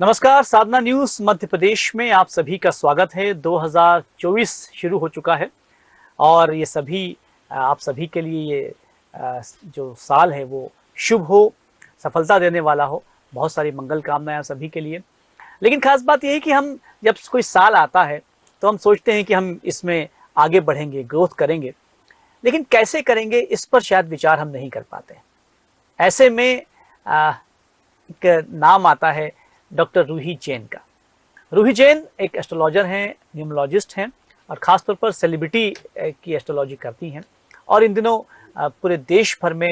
नमस्कार, साधना न्यूज मध्य प्रदेश में आप सभी का स्वागत है। 2024 शुरू हो चुका है और ये सभी आप सभी के लिए ये जो साल है वो शुभ हो, सफलता देने वाला हो। बहुत सारी मंगल कामनाएं आप सभी के लिए। लेकिन खास बात यह है कि हम जब कोई साल आता है तो हम सोचते हैं कि हम इसमें आगे बढ़ेंगे, ग्रोथ करेंगे, लेकिन कैसे करेंगे इस पर शायद विचार हम नहीं कर पाते। ऐसे में एक नाम आता है डॉक्टर रूही जैन का। रूही जैन एक एस्ट्रोलॉजर हैं, न्यूमरोलॉजिस्ट हैं और ख़ासतौर पर सेलिब्रिटी की एस्ट्रोलॉजी करती हैं और इन दिनों पूरे देश भर में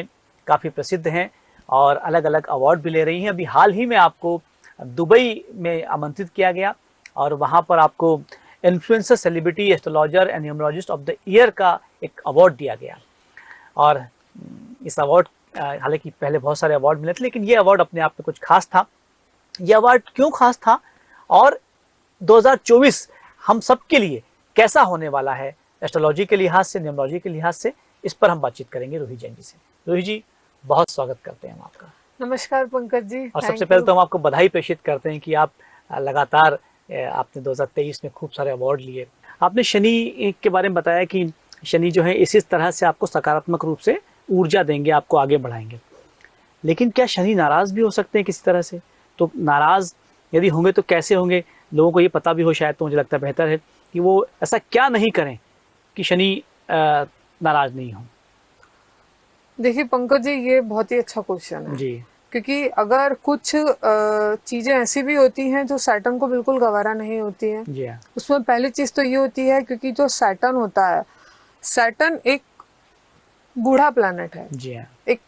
काफ़ी प्रसिद्ध हैं और अलग अलग अवार्ड भी ले रही हैं। अभी हाल ही में आपको दुबई में आमंत्रित किया गया और वहाँ पर आपको influencer celebrity astrologer and numerologist of the year का एक अवार्ड दिया गया। और इस अवार्ड हालांकि पहले बहुत सारे अवार्ड मिले थे, लेकिन ये अवार्ड अपने आप में कुछ खास था। ये अवार्ड क्यों खास था और 2024 हम सब के लिए कैसा होने वाला है एस्ट्रोलॉजी के लिहाज से, न्यूमरोलॉजी के लिहाज से, इस पर हम बातचीत करेंगे रूही जैन जी से। रूही जी, बहुत स्वागत करते हैं हम आपका। नमस्कार पंकज जी। और सबसे पहले तो हम आपको बधाई प्रेषित करते हैं कि आप लगातार आपने 2023 में खूब सारे अवार्ड लिए। आपने शनि के बारे में बताया कि शनि जो है इसी तरह से आपको सकारात्मक रूप से ऊर्जा देंगे, आपको आगे बढ़ाएंगे। लेकिन क्या शनि नाराज भी हो सकते हैं किसी तरह से? तो नाराज यदि होंगे तो कैसे होंगे? लोगों को ये पता भी हो शायद, तो मुझे लगता है बेहतर है कि वो ऐसा क्या नहीं करें कि शनि नाराज नहीं हो। देखिए पंकज जी, ये बहुत ही अच्छा क्वेश्चन है जी। क्योंकि अगर कुछ चीजें ऐसी भी होती हैं जो सैटर्न को बिल्कुल गवारा नहीं होती हैं। जी हाँ। उसमें पहली चीज तो ये होती है क्योंकि जो सैटर्न होता है, सैटर्न एक बूढ़ा प्लैनेट है। जी हाँ। एक,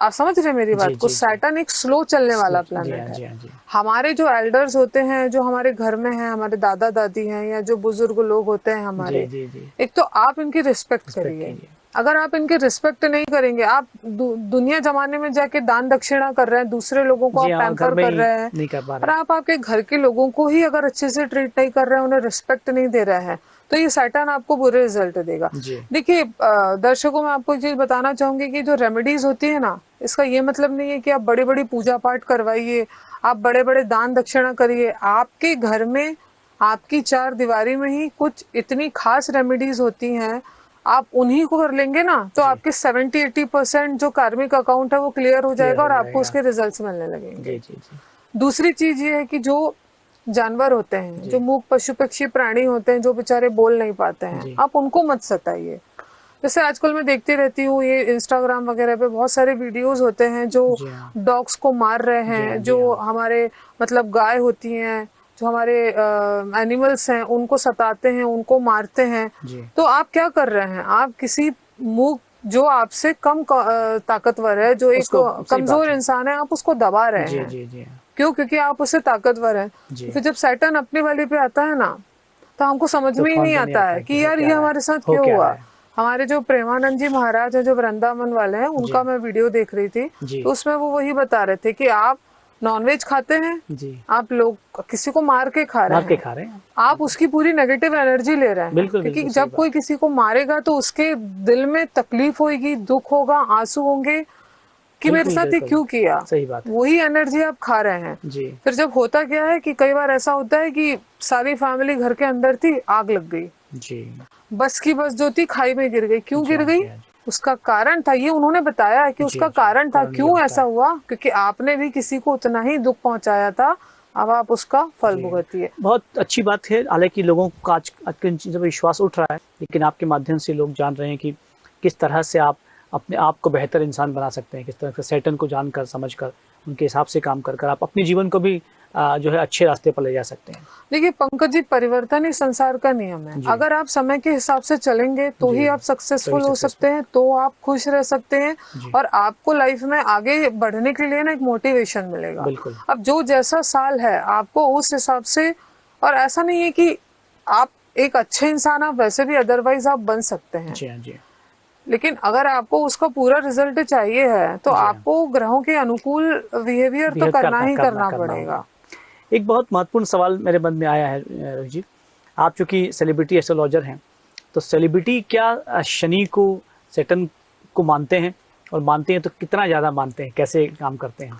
आप समझ रहे हैं मेरी बात को? सैटर्न एक स्लो चलने वाला प्लैनेट है। हमारे जो एल्डर्स होते हैं, जो हमारे घर में हैं, हमारे दादा दादी हैं या जो बुजुर्ग लोग होते हैं हमारे, एक तो आप इनकी रिस्पेक्ट करिए। अगर आप इनकी रिस्पेक्ट नहीं करेंगे, आप दुनिया जमाने में जाके दान दक्षिणा कर रहे हैं, दूसरे लोगों को आप पैम्पर कर रहे हैं, नहीं कर पा रहे। और आप आपके घर के लोगों को ही अगर अच्छे से ट्रीट नहीं कर रहे हैं, उन्हें रिस्पेक्ट नहीं दे रहे हैं, तो ये सैटर्न आपको बुरे रिजल्ट देगा। देखिए दर्शकों, मैं आपको एक चीज बताना चाहूंगी कि जो रेमेडीज होती है ना, इसका ये मतलब नहीं है कि आप बड़ी बड़ी पूजा पाठ करवाइए, आप बड़े बड़े दान दक्षिणा करिए। आपके घर में, आपकी चार दीवारी में ही कुछ इतनी खास रेमेडीज होती हैं, आप उन्हीं को कर लेंगे ना तो आपके 70-80% जो कार्मिक अकाउंट है वो क्लियर हो जाएगा और आपको उसके रिजल्ट्स मिलने लगेंगे। दूसरी चीज ये है कि जो जानवर होते हैं, जो मूक पशु पक्षी प्राणी होते हैं, जो बेचारे बोल नहीं पाते हैं, आप उनको मत सताइए। जैसे आजकल मैं देखती रहती हूँ, ये इंस्टाग्राम वगैरह पे बहुत सारे वीडियोस होते हैं जो डॉग्स को मार रहे हैं, जो हमारे मतलब गाय होती हैं, जो हमारे एनिमल्स हैं, उनको सताते हैं, उनको मारते हैं। तो आप क्या कर रहे हैं? आप किसी मूक जो आपसे कम ताकतवर है, जो एक कमजोर इंसान है, आप उसको दबा रहे हैं। क्यों? क्योंकि आप उससे ताकतवर हैं। फिर जब सैटर्न अपने वाले पे आता है ना, तो हमको समझ में ही नहीं आता है कि यार ये हमारे साथ क्यों हुआ। हमारे जो प्रेमानंद जी महाराज है, जो वृंदावन वाले हैं, उनका मैं वीडियो देख रही थी, तो उसमें वो वही बता रहे थे कि आप नॉनवेज खाते हैं, आप लोग किसी को मार के खा रहे हैं, आप उसकी पूरी नेगेटिव एनर्जी ले रहे हैं। क्योंकि जब कोई किसी को मारेगा तो उसके दिल में तकलीफ होगी, दुख होगा, आंसू होंगे कि मेरे साथ ये क्यों किया। सही बात। वही एनर्जी आप खा रहे हैं। फिर जब होता क्या है कि कई बार ऐसा होता है कि सारी फैमिली घर के अंदर थी, आग लग गई, बस की बस जो थी खाई में गिर गई। क्यों गिर गई? उसका कारण था, ये उन्होंने बताया है कि उसका कारण था। क्यों ऐसा हुआ? क्योंकि आपने भी किसी को उतना ही दुख पहुंचाया था, अब आप उसका फल भुगतिए। बहुत अच्छी बात है। हालांकि लोगों का आज की चीजों पर विश्वास उठ रहा है, लेकिन आपके माध्यम से लोग जान रहे हैं कि किस तरह से आप अपने आप को बेहतर इंसान बना सकते हैं, किस तरह से सैटर्न को जानकर समझकर उनके हिसाब से काम कर आप अपने जीवन को भी जो है अच्छे रास्ते पर ले जा सकते हैं। देखिए पंकज जी, परिवर्तन ही संसार का नियम है। अगर आप समय के हिसाब से चलेंगे तो ही आप सक्सेसफुल हो सकते हैं, तो आप खुश रह सकते हैं और आपको लाइफ में आगे बढ़ने के लिए ना एक मोटिवेशन मिलेगा। अब जो जैसा साल है आपको उस हिसाब से, और ऐसा नहीं है कि आप एक अच्छे इंसान, आप वैसे भी अदरवाइज आप बन सकते हैं। लेकिन अगर आपको उसका पूरा रिजल्ट चाहिए है तो आपको ग्रहों के अनुकूल बिहेवियर तो करना ही करना पड़ेगा। एक बहुत महत्वपूर्ण सवाल मेरे मन में आया है रोहित जी, आप चूंकि सेलिब्रिटी एस्ट्रोलॉजर हैं, तो सेलिब्रिटी क्या शनि को, सैटर्न को मानते हैं? और मानते हैं तो कितना ज्यादा मानते हैं, कैसे काम करते हैं?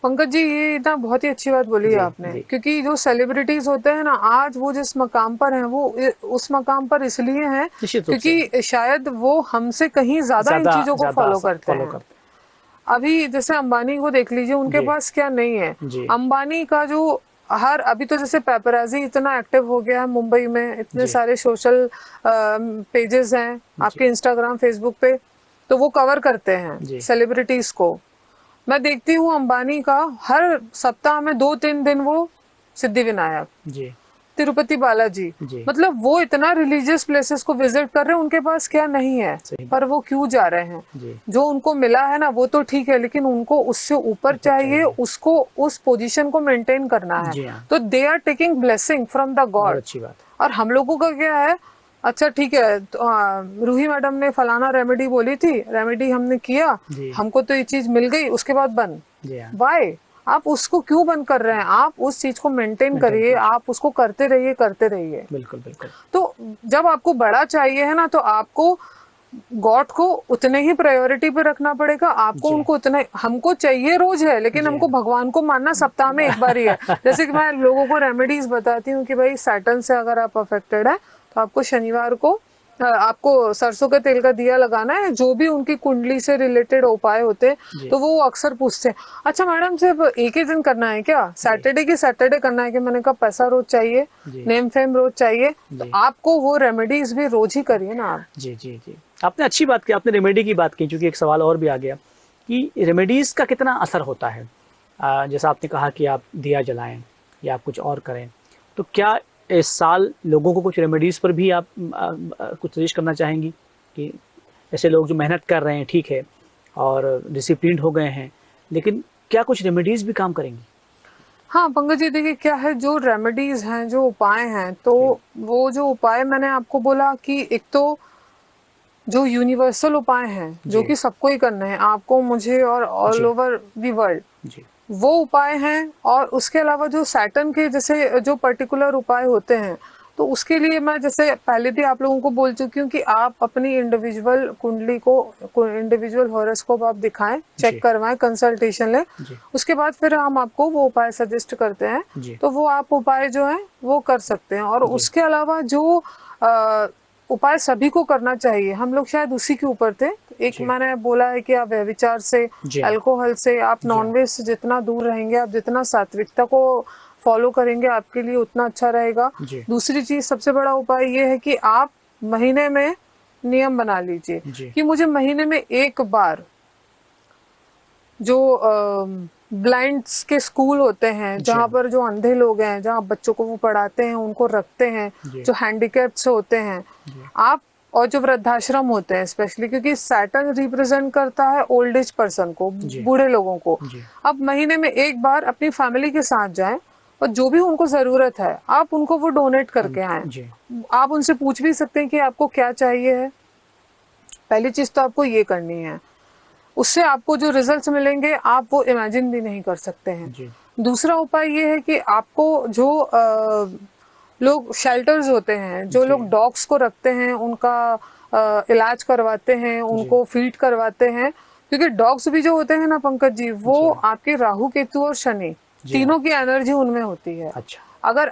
पंकज जी, ये ना बहुत ही अच्छी बात बोली है आपने, क्योंकि जो सेलिब्रिटीज होते हैं ना, आज वो जिस मकाम पर हैं वो उस मकाम पर इसलिए हैं क्योंकि शायद वो हमसे कहीं ज्यादा इन चीजों को फॉलो करते हैं। अभी जैसे अंबानी को देख लीजिए, उनके पास क्या नहीं है। अंबानी का जो अभी तो जैसे पेपराजी इतना एक्टिव हो गया है मुंबई में, इतने सारे सोशल पेजेस हैं आपके इंस्टाग्राम फेसबुक पे, तो वो कवर करते हैं सेलिब्रिटीज को। मैं देखती हूँ अंबानी का हर सप्ताह में 2-3 दिन वो सिद्धि विनायक, तिरुपति बालाजी, मतलब वो इतना रिलीजियस प्लेसेस को विजिट कर रहे हैं। उनके पास क्या नहीं है, पर वो क्यों जा रहे हैं? जो उनको मिला है ना वो तो ठीक है, लेकिन उनको उससे ऊपर चाहिए, उसको उस पोजीशन को मेंटेन करना है। तो they are taking blessing from the God. और हम लोगों का क्या है, अच्छा ठीक है, तो रूही मैडम ने फलाना रेमेडी बोली थी, रेमेडी हमने किया, हमको तो ये चीज मिल गई, उसके बाद बंद। वाई? आप उसको क्यों बंद कर रहे हैं? आप उस चीज को मेंटेन करिए, आप उसको करते रहिए, करते रहिए। बिल्कुल बिल्कुल। तो जब आपको बड़ा चाहिए है ना, तो आपको गॉड को उतने ही प्रायोरिटी पे रखना पड़ेगा। आपको उनको उतना, हमको चाहिए रोज है, लेकिन हमको भगवान को मानना सप्ताह में एक बार ही है। जैसे कि मैं लोगों को रेमेडीज बताती हूँ कि भाई सैटर्न से अगर आप अफेक्टेड है तो आपको शनिवार को आपको सरसों के तेल का दिया लगाना है। जो भी उनकी कुंडली से रिलेटेड उपाय होते हैं तो वो अक्सर पूछते हैं, अच्छा मैडम सिर्फ एक ही दिन करना है क्या? सैटरडे की सैटरडे करना है कि? मैंने कहा पैसा रोज चाहिए, नेम फेम रोज चाहिए, तो आपको वो रेमेडीज भी रोज ही करिए ना आप। जी जी जी, आपने अच्छी बात की, आपने रेमेडी की बात की, क्योंकि एक सवाल और भी आ गया कि रेमेडीज का कितना असर होता है। जैसा आपने कहा कि आप दिया जलाएं या आप कुछ और करें, तो क्या इस साल लोगों को कुछ रेमेडीज़ पर भी आप कुछ सजेस्ट करना चाहेंगी कि ऐसे लोग जो मेहनत कर रहे हैं, ठीक है, और डिसिप्लिन हो गए हैं, लेकिन क्या कुछ रेमेडीज़ भी काम करेंगी? हाँ पंकज जी, देखिए क्या है, जो रेमेडीज हैं, जो उपाय हैं, तो वो जो उपाय मैंने आपको बोला कि एक तो जो यूनिवर्सल उपाय हैं जो कि सबको ही करना है, आपको, मुझे और ऑल ओवर द वर्ल्ड, वो उपाय हैं। और उसके अलावा जो सैटर्न के जैसे जो पर्टिकुलर उपाय होते हैं, तो उसके लिए मैं जैसे पहले भी आप लोगों को बोल चुकी हूँ कि आप अपनी इंडिविजुअल कुंडली को, इंडिविजुअल हॉरोस्कोप आप दिखाएं, चेक करवाएं, कंसल्टेशन लें, उसके बाद फिर हम आपको वो उपाय सजेस्ट करते हैं। तो वो आप उपाय जो है वो कर सकते हैं। और उसके अलावा जो उपाय सभी को करना चाहिए, हम लोग शायद उसी के ऊपर थे। एक मैंने बोला है कि आप व्यभिचार से, अल्कोहल से, आप नॉनवेज से जितना दूर रहेंगे, आप जितना सात्विकता को फॉलो करेंगे, आपके लिए उतना अच्छा रहेगा। दूसरी चीज, सबसे बड़ा उपाय ये है कि आप महीने में नियम बना लीजिए कि मुझे महीने में एक बार, जो ब्लाइंड्स के स्कूल होते हैं, जहाँ पर जो अंधे लोग हैं, जहाँ बच्चों को वो पढ़ाते हैं, उनको रखते हैं, जो हैंडीकैप्ड होते हैं आप, और जो वृद्धाश्रम होते हैं स्पेशली, क्योंकि सैटर्न रिप्रेजेंट करता है ओल्ड एज पर्सन को, बूढ़े लोगों को। आप महीने में एक बार अपनी फैमिली के साथ जाएं और जो भी उनको जरूरत है आप उनको वो डोनेट करके आए। आप उनसे पूछ भी सकते हैं कि आपको क्या चाहिए है। पहली चीज तो आपको ये करनी है, उससे आपको जो रिजल्ट्स मिलेंगे आप वो इमेजिन भी नहीं कर सकते हैं। दूसरा उपाय ये है कि आपको जो लोग शेल्टर्स होते हैं, जो लोग डॉग्स को रखते हैं, उनका इलाज करवाते हैं, उनको फीड करवाते हैं, क्योंकि डॉग्स भी जो होते हैं ना पंकज जी, वो आपके राहु केतु और शनि तीनों की एनर्जी उनमें होती है। अगर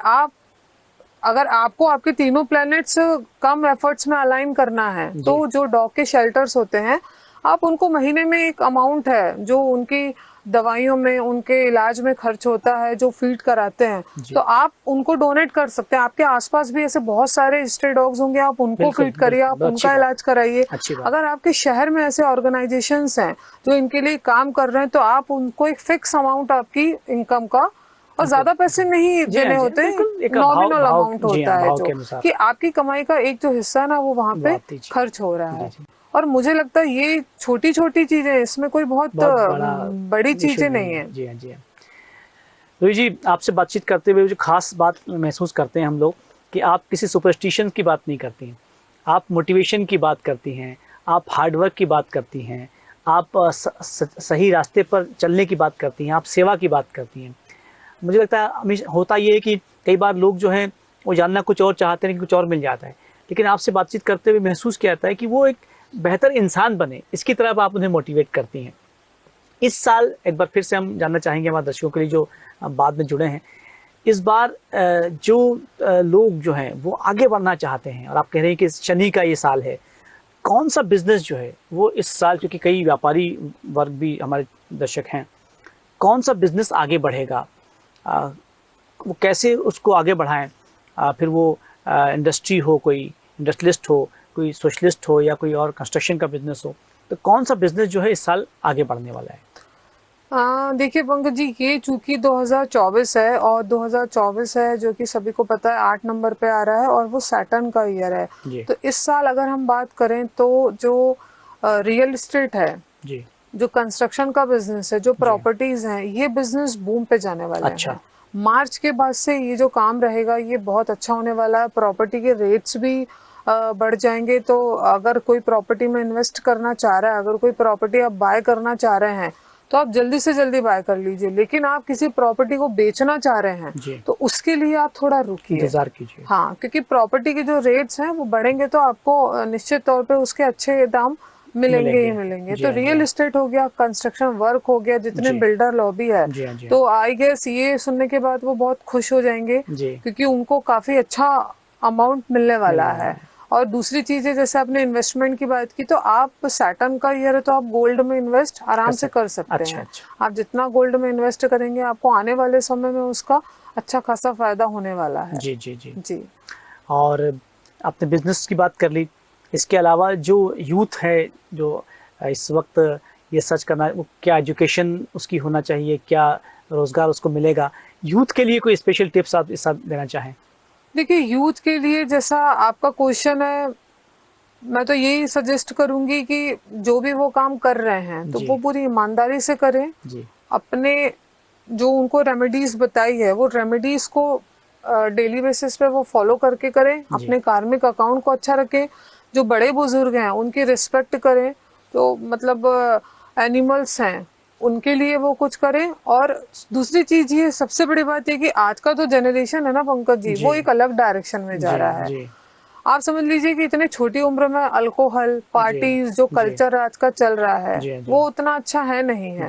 आपको आपके तीनों प्लैनेट्स कम एफर्ट्स में अलाइन करना है, तो जो डॉग के शेल्टर्स होते हैं, आप उनको महीने में एक अमाउंट है जो उनकी दवाइयों में, उनके इलाज में खर्च होता है, जो फीड कराते हैं, तो आप उनको डोनेट कर सकते हैं। आपके आसपास भी ऐसे बहुत सारे स्ट्रे डॉग्स होंगे, आप उनको फीड करिए, आप उनका इलाज कराइए। अगर आपके शहर में ऐसे ऑर्गेनाइजेशंस हैं जो इनके लिए काम कर रहे हैं, तो आप उनको एक फिक्स अमाउंट आपकी इनकम का, और ज्यादा पैसे नहीं देने होते, नॉमिनल अमाउंट होता है, जो कि आपकी कमाई का एक जो हिस्सा है ना वो वहाँ पे खर्च हो रहा है। और मुझे लगता है ये छोटी छोटी चीजें, इसमें कोई बहुत बड़ी चीजें नहीं है। जी हाँ, जी हाँ। रोहित जी, आपसे बातचीत करते हुए जो खास बात महसूस करते हैं हम लोग कि आप किसी सुपरस्टिशन की बात नहीं करती हैं, आप मोटिवेशन की बात करती हैं, आप हार्डवर्क की बात करती हैं, आप सही रास्ते पर चलने की बात करती हैं, आप सेवा की बात करती हैं। मुझे लगता है होता ये है कि कई बार लोग जो हैं वो जानना कुछ और चाहते हैं, कुछ और मिल जाता है, लेकिन आपसे बातचीत करते हुए महसूस किया जाता है कि वो एक बेहतर इंसान बने, इसकी तरफ आप उन्हें मोटिवेट करती हैं। इस साल एक बार फिर से हम जानना चाहेंगे हमारे दर्शकों के लिए जो बाद में जुड़े हैं, इस बार जो लोग जो हैं वो आगे बढ़ना चाहते हैं और आप कह रहे हैं कि शनि का ये साल है, कौन सा बिजनेस जो है वो इस साल, क्योंकि कई व्यापारी वर्ग भी हमारे दर्शक हैं, कौन सा बिजनेस आगे बढ़ेगा, वो कैसे उसको आगे बढ़ाएं, फिर वो इंडस्ट्री हो, कोई इंडस्ट्रियलिस्ट हो, कोई सोशलिस्ट हो या कोई और कंस्ट्रक्शन का बिजनेस हो, तो कौन सा बिजनेस जो है इस साल आगे बढ़ने वाला है? देखिए पंकज जी, ये चूंकि 2024 है और 2024 है जो कि सभी को पता है 8 नंबर पे आ रहा है और वो सैटर्न का ईयर है। तो इस साल अगर हम बात करें तो जो रियल एस्टेट है जी, जो कंस्ट्रक्शन का बिजनेस है, जो प्रॉपर्टीज हैं, ये बिजनेस बूम पे जाने वाला है। मार्च के बाद से ये जो काम रहेगा ये बहुत अच्छा होने वाला है। प्रॉपर्टी के रेट्स भी बढ़ जाएंगे। तो अगर कोई प्रॉपर्टी में इन्वेस्ट करना चाह रहा है, अगर कोई प्रॉपर्टी आप बाय करना चाह रहे हैं तो आप जल्दी से जल्दी बाय कर लीजिए। लेकिन आप किसी प्रॉपर्टी को बेचना चाह रहे हैं तो उसके लिए आप थोड़ा रुकिए, इंतजार कीजिए। हाँ, क्योंकि प्रॉपर्टी के जो रेट्स हैं वो बढ़ेंगे तो आपको निश्चित तौर पे उसके अच्छे दाम मिलेंगे ही मिलेंगे। तो रियल एस्टेट हो गया, कंस्ट्रक्शन वर्क हो गया, जितने बिल्डर लॉबी है, तो आई गेस ये सुनने के बाद वो बहुत खुश हो जाएंगे क्योंकि उनको काफी अच्छा अमाउंट मिलने वाला है। और दूसरी चीज है, जैसे आपने इन्वेस्टमेंट की बात की, तो आप सैटर्न का ईयर है तो आप गोल्ड में इन्वेस्ट आराम से कर सकते हैं। आप जितना गोल्ड में इन्वेस्ट करेंगे आपको आने वाले समय में उसका अच्छा खासा फायदा होने वाला है। जी जी जी जी। और आपने बिजनेस की बात कर ली, इसके अलावा जो यूथ है जो इस वक्त ये सर्च करना, वो क्या एजुकेशन उसकी होना चाहिए, क्या रोजगार उसको मिलेगा, यूथ के लिए कोई स्पेशल टिप्स आप इस साथ देना चाहें? देखिए, यूथ के लिए जैसा आपका क्वेश्चन है, मैं तो यही सजेस्ट करूंगी कि जो भी वो काम कर रहे हैं तो वो पूरी ईमानदारी से करें जी। अपने जो उनको रेमेडीज बताई है वो रेमेडीज को डेली बेसिस पे वो फॉलो करके करें। अपने कार्मिक अकाउंट को अच्छा रखें। जो बड़े बुजुर्ग हैं उनकी रिस्पेक्ट करें। तो मतलब एनिमल्स हैं उनके लिए वो कुछ करें। और दूसरी चीज ये सबसे बड़ी बात है कि आज का जो जनरेशन है ना पंकज जी, वो एक अलग डायरेक्शन में जा रहा है। आप समझ लीजिए कि इतनी छोटी उम्र में अल्कोहल, पार्टीज, जो कल्चर आज का चल रहा है वो उतना अच्छा है नहीं है।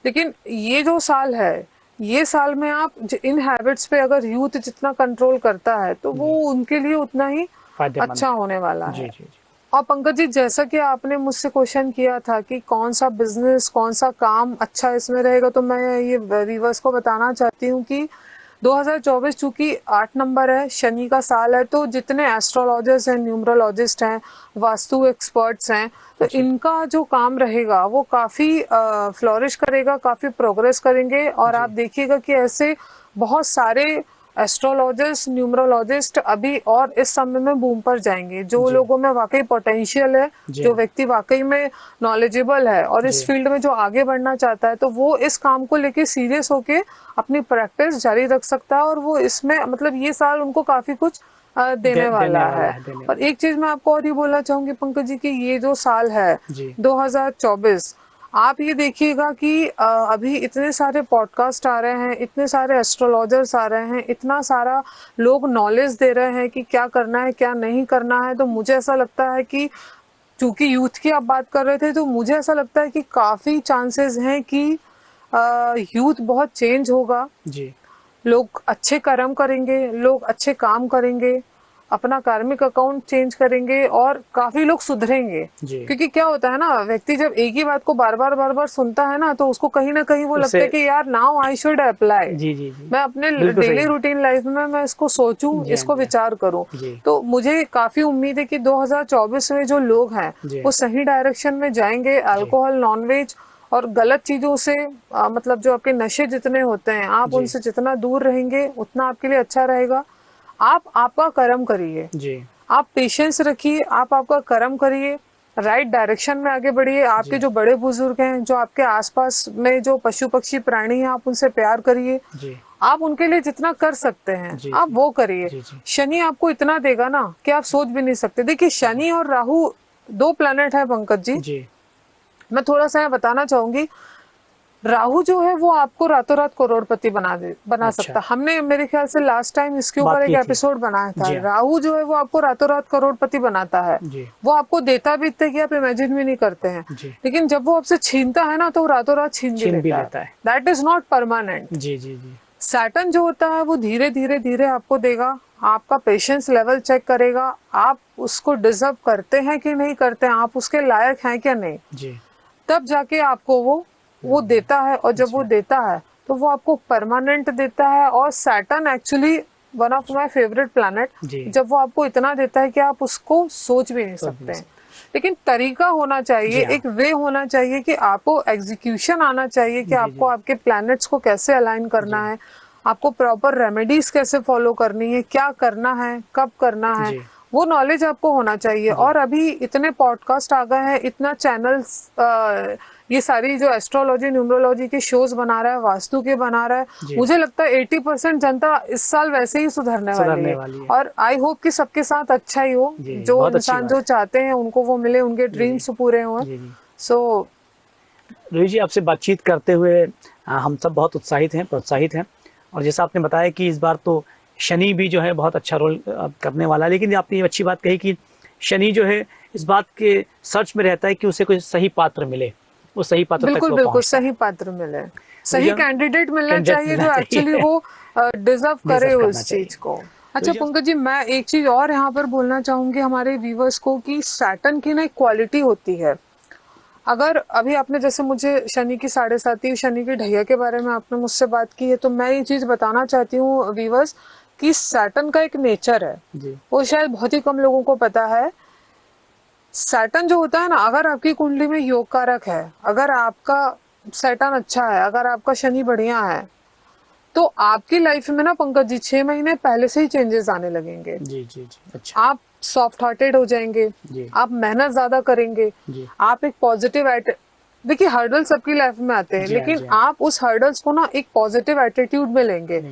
लेकिन ये जो साल है, ये साल में आप इन हैबिट्स पे अगर यूथ जितना कंट्रोल करता है तो वो उनके लिए उतना ही अच्छा होने वाला है। और पंकज जी, जैसा कि आपने मुझसे क्वेश्चन किया था कि कौन सा बिजनेस, कौन सा काम अच्छा इसमें रहेगा, तो मैं ये व्यूअर्स को बताना चाहती हूँ कि 2024 चूंकि 8 नंबर है, शनि का साल है, तो जितने एस्ट्रोलॉजर्स हैं, न्यूमरोलॉजिस्ट हैं, वास्तु एक्सपर्ट्स हैं, तो इनका जो काम रहेगा वो काफी फ्लोरिश करेगा, काफी प्रोग्रेस करेंगे। और आप देखिएगा कि ऐसे बहुत सारे एस्ट्रोलॉजिस्ट, न्यूमरोलॉजिस्ट अभी और इस समय में बूम पर जाएंगे। जो लोगों में वाकई पोटेंशियल है, जो व्यक्ति वाकई में नॉलेजेबल है और इस फील्ड में जो आगे बढ़ना चाहता है, तो वो इस काम को लेके सीरियस होके अपनी प्रैक्टिस जारी रख सकता है। और वो इसमें मतलब ये साल उनको काफी कुछ देने वाला है। और एक चीज मैं आपको और ये बोलना चाहूंगी पंकज जी की ये जो साल है 2024, आप ये देखिएगा कि अभी इतने सारे पॉडकास्ट आ रहे हैं, इतने सारे एस्ट्रोलॉजर्स आ रहे हैं, इतना सारा लोग नॉलेज दे रहे हैं कि क्या करना है क्या नहीं करना है। तो मुझे ऐसा लगता है कि चूंकि यूथ की आप बात कर रहे थे, तो मुझे ऐसा लगता है कि काफी चांसेस हैं कि यूथ बहुत चेंज होगा जी। लोग अच्छे कर्म करेंगे, लोग अच्छे काम करेंगे, अपना कार्मिक अकाउंट चेंज करेंगे और काफी लोग सुधरेंगे। क्योंकि क्या होता है ना, व्यक्ति जब एक ही बात को बार बार सुनता है ना, तो उसको कहीं ना कहीं वो लगता है कि यार नाउ आई शुड अप्लाई। मैं अपने डेली रूटीन लाइफ में मैं इसको सोचूं, इसको विचार करूं। तो मुझे काफी उम्मीद है कि 2024 में जो लोग हैं वो सही डायरेक्शन में जाएंगे। अल्कोहल, नॉनवेज और गलत चीजों से मतलब जो आपके नशे जितने होते हैं, आप उनसे जितना दूर रहेंगे उतना आपके लिए अच्छा रहेगा। आप आपका कर्म करिए जी, आप पेशेंस रखिए, आप आपका कर्म करिए, राइट डायरेक्शन में आगे बढ़िए। आपके जो बड़े बुजुर्ग हैं, जो आपके आसपास में जो पशु पक्षी प्राणी हैं, आप उनसे प्यार करिए। आप उनके लिए जितना कर सकते हैं आप वो करिए। शनि आपको इतना देगा ना कि आप सोच भी नहीं सकते। देखिए, शनि और राहु 2 प्लैनेट है पंकज जी। मैं थोड़ा सा बताना चाहूंगी। राहु जो है वो आपको रातों रात करोड़पति बना सकता है। हमने मेरे ख्याल से लास्ट टाइम इसके ऊपर एक एपिसोड बनाया था। राहु जो है वो आपको रातों रात करोड़पति बनाता है। वो आपको देता भी इतने कि आप इमेजिन भी नहीं करते हैं, लेकिन जब वो आपसे छीनता है ना तो रातों रात छीन भी लेता है। That is not permanent. Saturn जो होता है वो धीरे धीरे धीरे आपको देगा, आपका पेशेंस लेवल चेक करेगा, आप उसको डिजर्व करते हैं कि नहीं करते हैं, आप उसके लायक हैं क्या नहीं, तब जाके आपको वो देता है। और जब वो देता है तो वो आपको परमानेंट देता है। और Saturn actually one of my favourite planet, जब वो आपको इतना देता है कि आप उसको सोच भी नहीं सकते हैं। लेकिन तरीका होना चाहिए, एक वे होना चाहिए कि आपको एग्जीक्यूशन आना चाहिए कि आपको आपके प्लैनेट्स को कैसे अलाइन करना है, आपको प्रॉपर रेमेडीज कैसे फॉलो करनी है, क्या करना है, कब करना है, वो नॉलेज आपको होना चाहिए। और अभी इतने पॉडकास्ट आ गए हैं, इतना चैनल्स, ये सारी जो एस्ट्रोलॉजी न्यूमरोलॉजी के शोज बना रहा है, वास्तु के बना रहा है, मुझे लगता है 80% जनता इस साल वैसे ही सुधरने वाली है। और आई होप कि सबके साथ अच्छा ही हो, जो इंसान जो चाहते हैं उनको वो मिले, उनके ड्रीम्स पूरे हों। सो रोहित जी, आपसे बातचीत करते हुए हम सब बहुत उत्साहित हैं, प्रोत्साहित हैं। और जैसा आपने बताया कि इस बार तो शनि भी जो है बहुत अच्छा रोल करने वाला है, लेकिन आपने ये अच्छी बात कही कि शनि जो है इस बात के सर्च में रहता है कि उसे कोई सही पात्र मिले, वो सही पात्र बिल्कुल सही पात्र मिले, सही कैंडिडेट मिलना चाहिए जो एक्चुअली वो डिजर्व करे उस चीज को। अच्छा पंकज जी, मैं एक चीज और यहाँ पर बोलना चाहूंगी हमारे व्यूवर्स को कि सैटर्न की ना एक क्वालिटी होती है। अगर अभी आपने जैसे मुझे शनि की 7.5 शनि की ढैया के बारे में आपने मुझसे बात की है, तो मैं ये चीज बताना चाहती हूँ व्यूवर्स कि सैटर्न का एक नेचर है, वो शायद बहुत ही कम लोगों को पता है। सैटर्न जो होता है ना, अगर आपकी कुंडली में योग कारक है, अगर आपका सैटर्न अच्छा है, अगर आपका शनि बढ़िया है, तो आपकी लाइफ में ना पंकज जी 6 महीने पहले से ही चेंजेस आने लगेंगे। अच्छा। आप सॉफ्ट हार्टेड हो जाएंगे, आप मेहनत ज्यादा करेंगे, आप एक पॉजिटिव देखिए हर्डल सबकी लाइफ में आते हैं, लेकिन आप उस हर्डल्स को ना एक पॉजिटिव एटीट्यूड में लेंगे,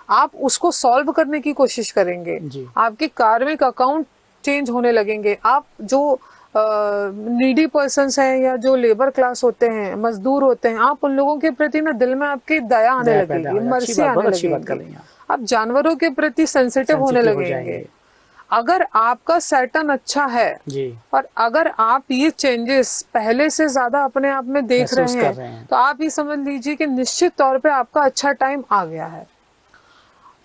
आप उसको सॉल्व करने की कोशिश करेंगे, आपके कार्मिक अकाउंट चेंज होने लगेंगे। आप जो नीडी पर्सन्स हैं या जो लेबर क्लास होते हैं, मजदूर होते हैं, आप उन लोगों के प्रति ना दिल में आपकी दया आने लगेगी, मर्सी आने लगेगी, आप जानवरों के प्रति सेंसिटिव होने लगेंगे। अगर आपका सैटर्न अच्छा है और अगर आप ये चेंजेस पहले से ज्यादा अपने आप में देख रहे हैं, तो आप ये समझ लीजिए कि निश्चित तौर पे आपका अच्छा टाइम आ गया है।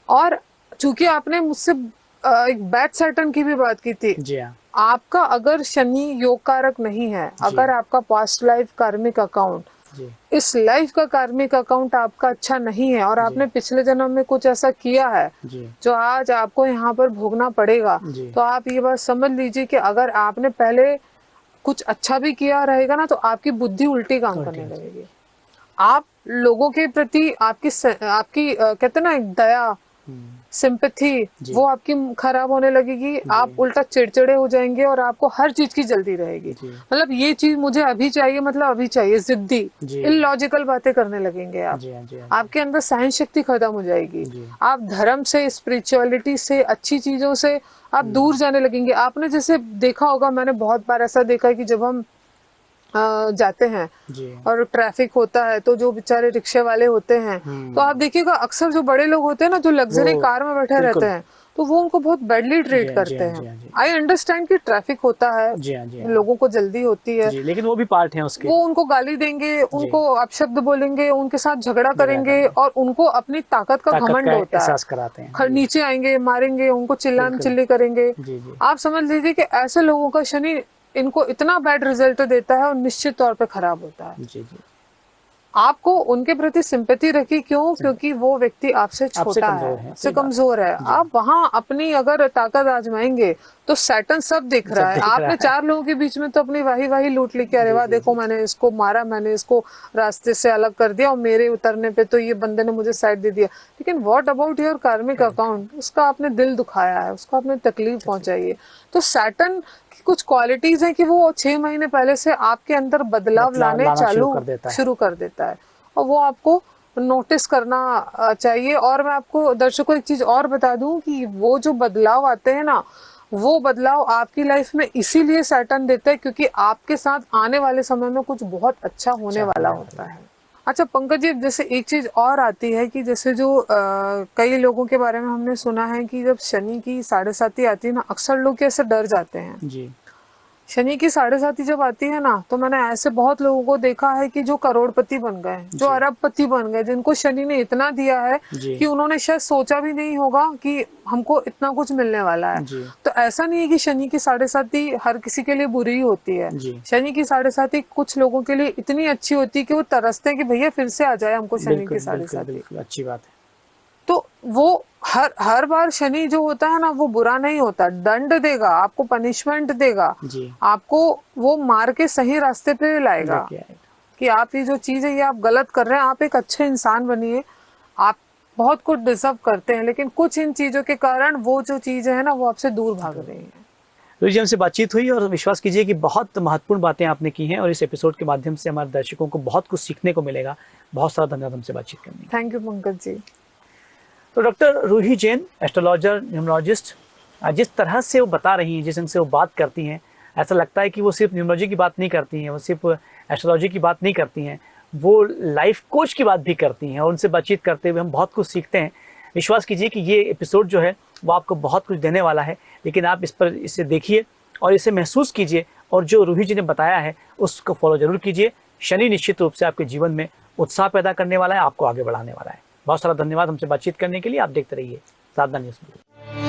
और चूंकि आपने मुझसे एक बैड सैटर्न की भी बात की थी, आपका अगर शनि योग कारक नहीं है, अगर आपका पास्ट लाइफ कार्मिक अकाउंट, इस लाइफ का कार्मिक अकाउंट आपका अच्छा नहीं है और आपने पिछले जन्म में कुछ ऐसा किया है जो आज आपको यहाँ पर भोगना पड़ेगा, तो आप ये बात समझ लीजिए कि अगर आपने पहले कुछ अच्छा भी किया रहेगा ना, तो आपकी बुद्धि उल्टी काम करने लगेगी। आप लोगों के प्रति आपकी कहते ना एक दया, सिंपैथी, वो आपकी खराब होने लगेगी, आप उल्टा चिड़चिड़े हो जाएंगे और आपको हर चीज की जल्दी रहेगी। मतलब ये चीज मुझे अभी चाहिए, मतलब अभी चाहिए, जिद्दी, इलॉजिकल बातें करने लगेंगे आप। आपके अंदर सहन शक्ति खत्म हो जाएगी, आप धर्म से, स्पिरिचुअलिटी से, अच्छी चीजों से आप दूर जाने लगेंगे। आपने जैसे देखा होगा, मैंने बहुत बार ऐसा देखा है कि जब हम जाते हैं और ट्रैफिक होता है तो जो बेचारे रिक्शे वाले होते हैं, तो आप देखिएगा अक्सर जो बड़े लोग होते हैं ना, जो लग्जरी कार में बैठे रहते हैं, तो वो उनको बहुत बैडली ट्रीट करते हैं। आई अंडरस्टैंड कि ट्रैफिक होता है, लोगों को जल्दी होती है, लेकिन वो भी पार्ट है उसके। वो उनको गाली देंगे, उनको अपशब्द बोलेंगे, उनके साथ झगड़ा करेंगे और उनको अपनी ताकत का घमंड होता है, नीचे आएंगे, मारेंगे, उनको चिल्ली करेंगे। आप समझ लीजिए कि ऐसे लोगों का शनि इनको इतना बैड रिजल्ट देता है और निश्चित तौर पे खराब होता है। आपको उनके प्रति सिंपैथी रखी, क्यों? क्योंकि वो व्यक्ति आपसे छोटा है, आपसे कमजोर है। आप वहां अपनी अगर ताकत आजमाएंगे तो सैटर्न सब दिख रहा है। आपने 4 लोगों के बीच में तो अपनी वाही लूट ली कि अरे वाह देखो, मैंने इसको मारा, मैंने इसको रास्ते से अलग कर दिया और मेरे उतरने पे तो ये बंदे ने मुझे साइड दे दिया। लेकिन व्हाट अबाउट योर कार्मिक अकाउंट? उसका आपने दिल दुखाया है, उसको आपने तकलीफ पहुंचाई है। तो सैटर्न की कुछ क्वालिटीज है कि वो 6 महीने पहले से आपके अंदर बदलाव लाने शुरू कर देता है और वो आपको नोटिस करना चाहिए। और मैं आपको दर्शकों को एक चीज और बता दूं कि वो जो बदलाव आते हैं ना, वो बदलाव आपकी लाइफ में इसीलिए सैटर्न देता है क्योंकि आपके साथ आने वाले समय में कुछ बहुत अच्छा होने वाला होता है। अच्छा पंकज जी, जैसे एक चीज और आती है कि जैसे जो कई लोगों के बारे में हमने सुना है कि जब शनि की 7.5 आती है ना, अक्सर लोग कैसे डर जाते हैं जी। शनि की 7.5 जब आती है ना, तो मैंने ऐसे बहुत लोगों को देखा है कि जो करोड़पति बन गए, जो अरबपति बन गए, जिनको शनि ने इतना दिया है कि उन्होंने शायद सोचा भी नहीं होगा कि हमको इतना कुछ मिलने वाला है। तो ऐसा नहीं है कि शनि की 7.5 हर किसी के लिए बुरी होती है। शनि की 7.5 कुछ लोगों के लिए इतनी अच्छी होती है कि वो तरसते हैं कि भैया फिर से आ जाए हमको शनि की 7.5। अच्छी बात है। तो वो हर बार शनि जो होता है ना, वो बुरा नहीं होता, दंड देगा आपको, पनिशमेंट देगा आपको, वो मार के सही रास्ते पे लाएगा कि आप ये जो चीज है ये आप गलत कर रहे हैं, आप एक अच्छे इंसान बनिए, आप बहुत कुछ डिजर्व करते हैं, लेकिन कुछ इन चीजों के कारण वो जो चीजें है ना वो आपसे दूर भाग रही है। रोहित जी, हमसे बातचीत हुई और विश्वास कीजिए कि बहुत महत्वपूर्ण बातें आपने की हैं और इस एपिसोड के माध्यम से हमारे दर्शकों को बहुत कुछ सीखने को मिलेगा। बहुत सारा धन्यवाद हमसे बातचीत करने। Thank you Pankaj ji. तो doctor Ruhi Jain, astrologer, numerologist, जिस तरह से वो बता रही हैं, जिस ढंग से वो बात करती हैं, ऐसा लगता है कि वो सिर्फ न्यूमरोलॉजी की बात नहीं करती हैं, वो सिर्फ एस्ट्रोलॉजी की बात नहीं करती हैं, वो लाइफ कोच की बात भी करती हैं और उनसे बातचीत करते हुए हम बहुत कुछ सीखते हैं। विश्वास कीजिए कि ये एपिसोड जो है वो आपको बहुत कुछ देने वाला है, लेकिन आप इसे देखिए और इसे महसूस कीजिए और जो रूही जी ने बताया है उसको फॉलो जरूर कीजिए। शनि निश्चित रूप से आपके जीवन में उत्साह पैदा करने वाला है, आपको आगे बढ़ाने वाला है। बहुत सारा धन्यवाद हमसे बातचीत करने के लिए। आप देखते रहिए साधना न्यूज़।